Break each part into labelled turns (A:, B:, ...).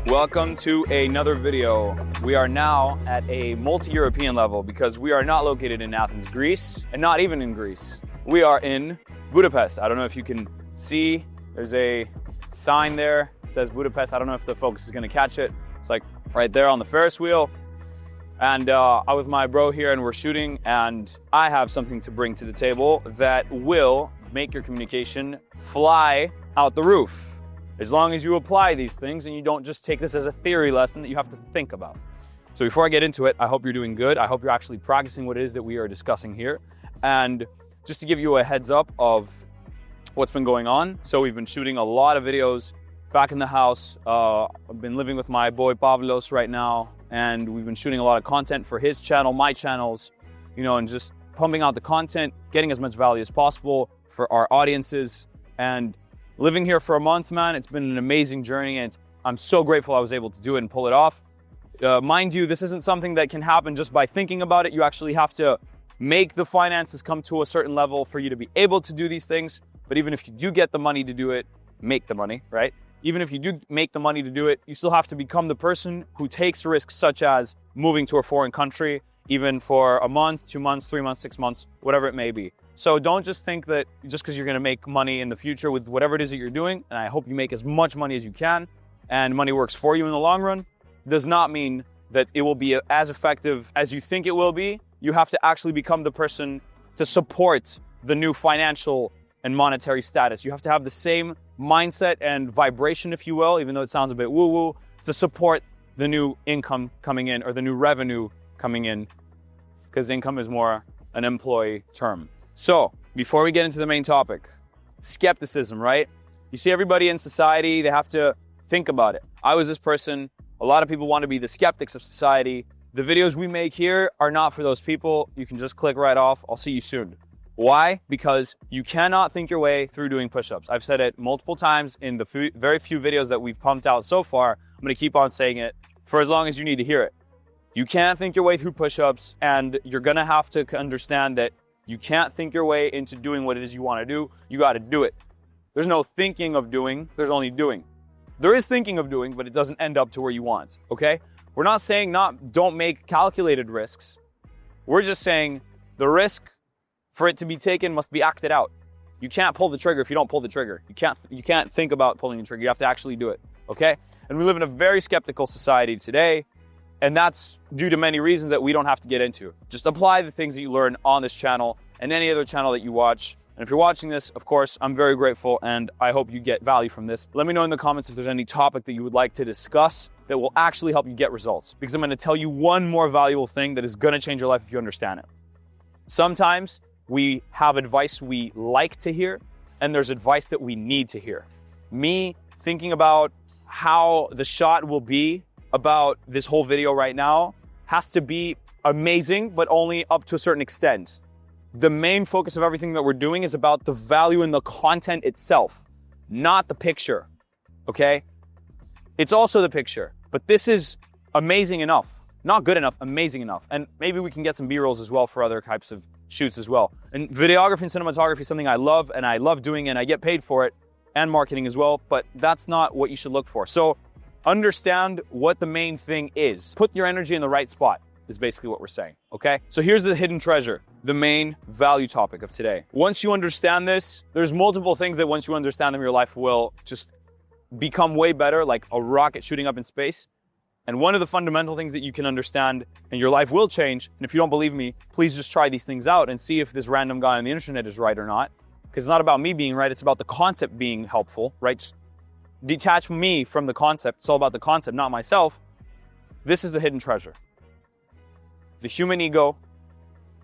A: Welcome to another video. We are now at a multi-European level because we are not located in Athens, Greece, and not even in Greece. We are in Budapest. I don't know if you can see, there's a sign there. It says Budapest. I don't know if the focus is gonna catch it. It's like right there on the Ferris wheel. And I was with my bro here and we're shooting, and I have something to bring to the table that will make your communication fly out the roof. As long as you apply these things and you don't just take this as a theory lesson that you have to think about. So before I get into it, I hope you're doing good. I hope you're actually practicing what it is that we are discussing here. And just to give you a heads up of what's been going on. So we've been shooting a lot of videos back in the house. I've been living with my boy Pavlos right now, and we've been shooting a lot of content for his channel, my channels, you know, and just pumping out the content, getting as much value as possible for our audiences. And living here for a month, man, it's been an amazing journey, and I'm so grateful I was able to do it and pull it off. Mind you, this isn't something that can happen just by thinking about it. You actually have to make the finances come to a certain level for you to be able to do these things. But even if you do get the money to do it, make the money, right? Even if you do make the money to do it, you still have to become the person who takes risks such as moving to a foreign country, even for a month, 2 months, 3 months, 6 months, whatever it may be. So don't just think that just because you're going to make money in the future with whatever it is that you're doing, and I hope you make as much money as you can, and money works for you in the long run, does not mean that it will be as effective as you think it will be. You have to actually become the person to support the new financial and monetary status. You have to have the same mindset and vibration, if you will, even though it sounds a bit woo-woo, to support the new income coming in or the new revenue coming in, because income is more an employee term. So, before we get into the main topic, skepticism, right? You see everybody in society, they have to think about it. I was this person. A lot of people want to be the skeptics of society. The videos we make here are not for those people. You can just click right off. I'll see you soon. Why? Because you cannot think your way through doing push-ups. I've said it multiple times in the very few videos that we've pumped out so far. I'm going to keep on saying it for as long as you need to hear it. You can't think your way through push-ups, and you're going to have to understand that you can't think your way into doing what it is you want to do. You got to do it. There's no thinking of doing, there's only doing. There is thinking of doing, but it doesn't end up to where you want, okay? We're not saying don't make calculated risks. We're just saying the risk for it to be taken must be acted out. You can't pull the trigger if you don't pull the trigger. You can't think about pulling the trigger. You have to actually do it, okay? And we live in a very skeptical society today, and that's due to many reasons that we don't have to get into. Just apply the things that you learn on this channel and any other channel that you watch. And if you're watching this, of course, I'm very grateful, and I hope you get value from this. Let me know in the comments if there's any topic that you would like to discuss that will actually help you get results, because I'm going to tell you one more valuable thing that is going to change your life if you understand it. Sometimes we have advice we like to hear, and there's advice that we need to hear. Me thinking about how the shot will be about this whole video right now has to be amazing, but only up to a certain extent. The main focus of everything that we're doing is about the value in the content itself, not the picture, okay? It's also the picture, but this is amazing enough. Not good enough, amazing enough. And maybe we can get some B-rolls as well for other types of shoots as well. And videography and cinematography is something I love, and I love doing, and I get paid for it, and marketing as well, but that's not what you should look for. So understand what the main thing is. Put your energy in the right spot is basically what we're saying, okay? So here's the hidden treasure, the main value topic of today. Once you understand this, there's multiple things that once you understand them, your life will just become way better, like a rocket shooting up in space. And one of the fundamental things that you can understand and your life will change, and if you don't believe me, please just try these things out and see if this random guy on the internet is right or not. Because it's not about me being right, it's about the concept being helpful, right? Just detach me from the concept. It's all about the concept, not myself. This is the hidden treasure. The human ego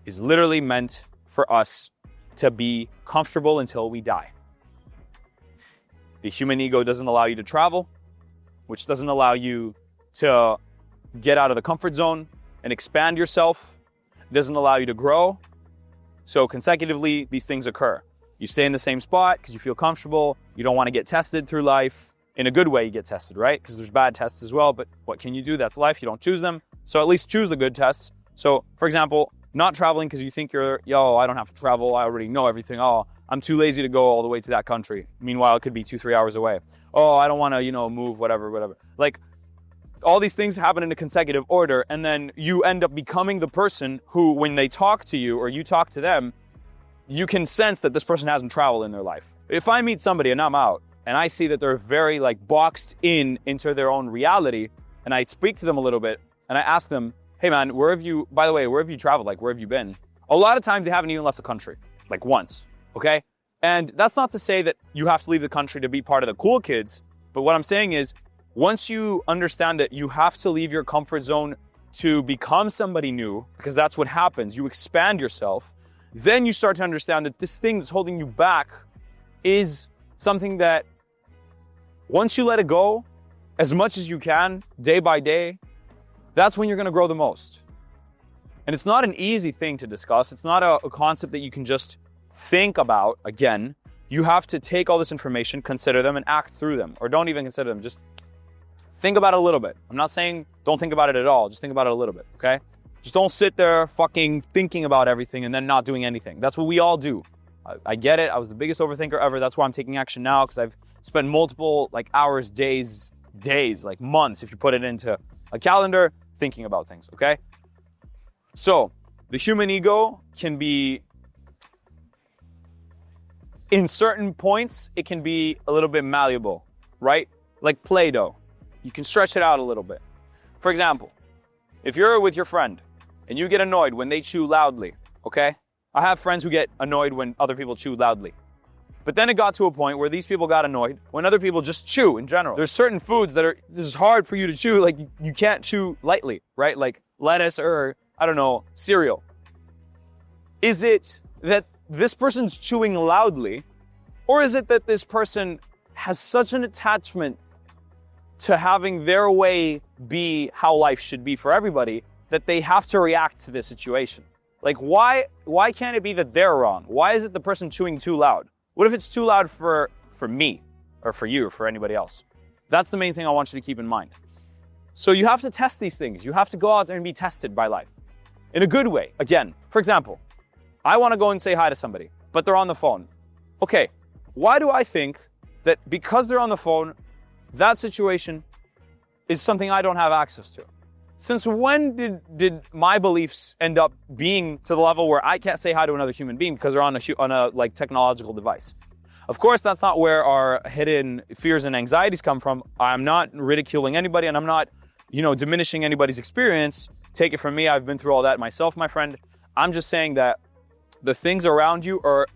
A: is literally meant for us to be comfortable until we die. The human ego doesn't allow you to travel, which doesn't allow you to get out of the comfort zone and expand yourself. It doesn't allow you to grow. So consecutively, these things occur. You stay in the same spot because you feel comfortable. You don't want to get tested through life. In a good way, you get tested, right? Because there's bad tests as well, but what can you do? That's life. You don't choose them. So at least choose the good tests. So, for example, not traveling because you think I don't have to travel. I already know everything. Oh, I'm too lazy to go all the way to that country. Meanwhile, it could be 2-3 hours away. Oh, I don't want to, move, whatever. Like, all these things happen in a consecutive order, and then you end up becoming the person who, when they talk to you or you talk to them, you can sense that this person hasn't traveled in their life. If I meet somebody and I'm out and I see that they're very like boxed into their own reality, and I speak to them a little bit and I ask them, hey man, where have you traveled? Like, where have you been? A lot of times they haven't even left the country, like once, okay? And that's not to say that you have to leave the country to be part of the cool kids, but what I'm saying is, once you understand that you have to leave your comfort zone to become somebody new, because that's what happens, you expand yourself, then you start to understand that this thing that's holding you back is something that once you let it go, as much as you can, day by day, that's when you're gonna grow the most. And it's not an easy thing to discuss. It's not a concept that you can just think about. Again, you have to take all this information, consider them, and act through them. Or don't even consider them, just think about it a little bit. I'm not saying don't think about it at all, just think about it a little bit, okay? Just don't sit there fucking thinking about everything and then not doing anything. That's what we all do. I get it, I was the biggest overthinker ever. That's why I'm taking action now, because I've spent multiple like hours, days, like months, if you put it into a calendar, thinking about things, okay? So, the human ego can be, in certain points, it can be a little bit malleable, right? Like Play-Doh. You can stretch it out a little bit. For example, if you're with your friend and you get annoyed when they chew loudly, okay? I have friends who get annoyed when other people chew loudly. But then it got to a point where these people got annoyed when other people just chew in general. There's certain foods that this is hard for you to chew, like you can't chew lightly, right? Like lettuce or, I don't know, cereal. Is it that this person's chewing loudly, or is it that this person has such an attachment to having their way be how life should be for everybody that they have to react to this situation? Like why can't it be that they're wrong? Why is it the person chewing too loud? What if it's too loud for me or for you or for anybody else? That's the main thing I want you to keep in mind. So you have to test these things. You have to go out there and be tested by life in a good way. Again, for example, I want to go and say hi to somebody, but they're on the phone. Okay, why do I think that because they're on the phone, that situation is something I don't have access to? Since when did my beliefs end up being to the level where I can't say hi to another human being because they're on a like technological device? Of course, that's not where our hidden fears and anxieties come from. I'm not ridiculing anybody, and I'm not, diminishing anybody's experience. Take it from me, I've been through all that myself, my friend. I'm just saying that the things around you are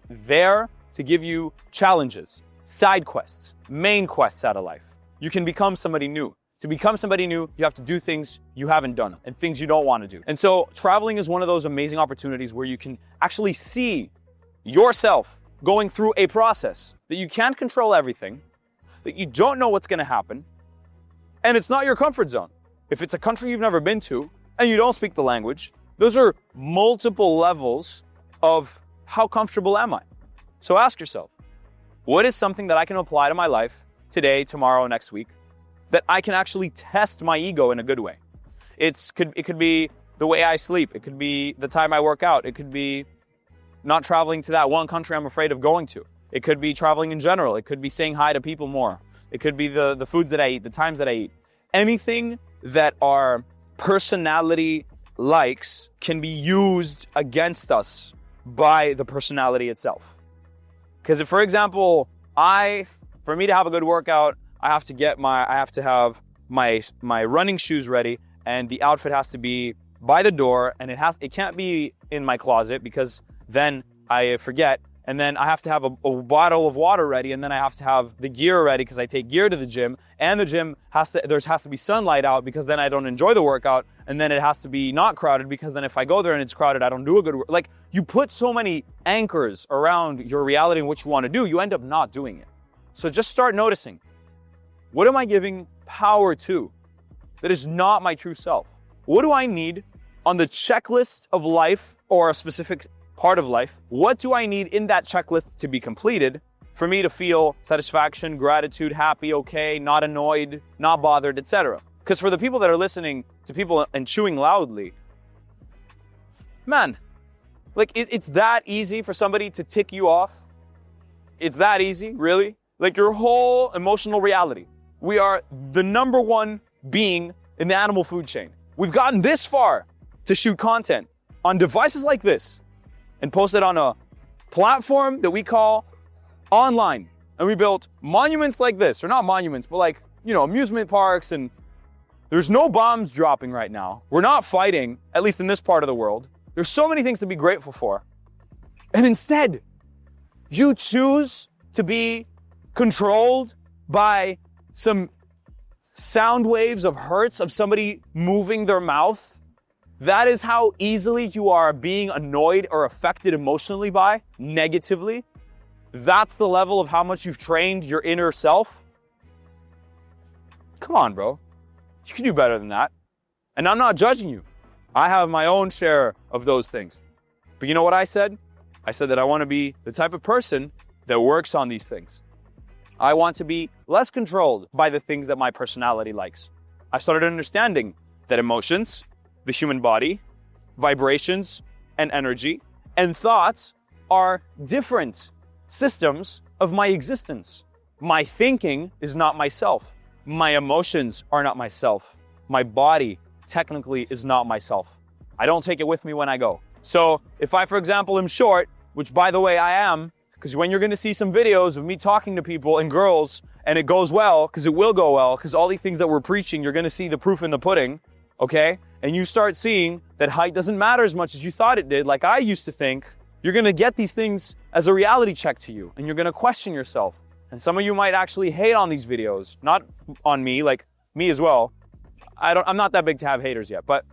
A: there to give you challenges, side quests, main quests out of life. You can become somebody new. To become somebody new, you have to do things you haven't done and things you don't want to do. And so traveling is one of those amazing opportunities where you can actually see yourself going through a process that you can't control everything, that you don't know what's going to happen, and it's not your comfort zone. If it's a country you've never been to and you don't speak the language, those are multiple levels of how comfortable am I? So ask yourself, what is something that I can apply to my life today, tomorrow, next week, that I can actually test my ego in a good way? It could be the way I sleep. It could be the time I work out. It could be not traveling to that one country I'm afraid of going to. It could be traveling in general. It could be saying hi to people more. It could be the foods that I eat, the times that I eat. Anything that our personality likes can be used against us by the personality itself. Because if, for example, for me to have a good workout, I have to have my running shoes ready, and the outfit has to be by the door, and it can't be in my closet because then I forget, and then I have to have a bottle of water ready, and then I have to have the gear ready because I take gear to the gym, and the gym has to be sunlight out because then I don't enjoy the workout, and then it has to be not crowded because then if I go there and it's crowded, I don't do a good work. Like, you put so many anchors around your reality and what you want to do, you end up not doing it. So just start noticing, what am I giving power to that is not my true self? What do I need on the checklist of life or a specific part of life? What do I need in that checklist to be completed for me to feel satisfaction, gratitude, happy, okay, not annoyed, not bothered, etc.? Because for the people that are listening to people and chewing loudly, man, like it's that easy for somebody to tick you off? It's that easy, really? Like your whole emotional reality. We are the number one being in the animal food chain. We've gotten this far to shoot content on devices like this and post it on a platform that we call online. And we built monuments like this, or not monuments, but like, you know, amusement parks, and there's no bombs dropping right now. We're not fighting, at least in this part of the world. There's so many things to be grateful for. And instead, you choose to be controlled by some sound waves of hertz of somebody moving their mouth. That is how easily you are being annoyed or affected emotionally by, negatively. That's the level of how much you've trained your inner self. Come on, bro. You can do better than that. And I'm not judging you. I have my own share of those things. But you know what I said? I said that I want to be the type of person that works on these things. I want to be less controlled by the things that my personality likes. I started understanding that emotions, the human body, vibrations and energy, and thoughts are different systems of my existence. My thinking is not myself. My emotions are not myself. My body technically is not myself. I don't take it with me when I go. So if I, for example, am short, which by the way I am, because when you're going to see some videos of me talking to people and girls and it goes well, because it will go well, because all these things that we're preaching, you're going to see the proof in the pudding, okay? And you start seeing that height doesn't matter as much as you thought it did, like I used to think. You're going to get these things as a reality check to you, and you're going to question yourself. And some of you might actually hate on these videos, not on me, like me as well. I'm not that big to have haters yet, but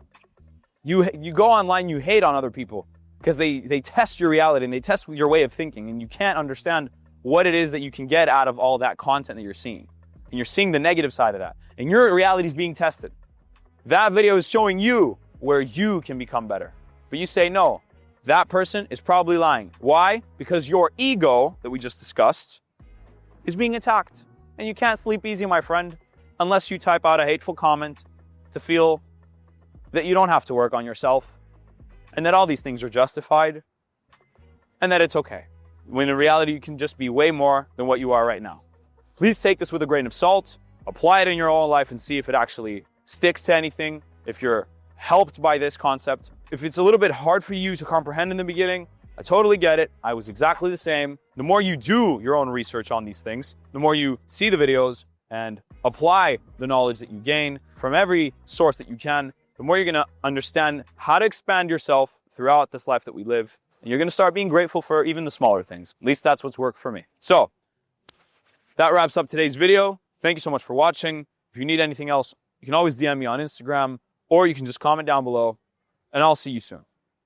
A: you go online, you hate on other people because they test your reality and they test your way of thinking, and you can't understand what it is that you can get out of all that content that you're seeing. And you're seeing the negative side of that, and your reality is being tested. That video is showing you where you can become better. But you say, no, that person is probably lying. Why? Because your ego that we just discussed is being attacked. And you can't sleep easy, my friend, unless you type out a hateful comment to feel that you don't have to work on yourself and that all these things are justified and that it's okay. When in reality, you can just be way more than what you are right now. Please take this with a grain of salt, apply it in your own life and see if it actually sticks to anything, if you're helped by this concept. If it's a little bit hard for you to comprehend in the beginning, I totally get it. I was exactly the same. The more you do your own research on these things, the more you see the videos and apply the knowledge that you gain from every source that you can, the more you're going to understand how to expand yourself throughout this life that we live. And you're going to start being grateful for even the smaller things. At least that's what's worked for me. So that wraps up today's video. Thank you so much for watching. If you need anything else, you can always DM me on Instagram, or you can just comment down below, and I'll see you soon.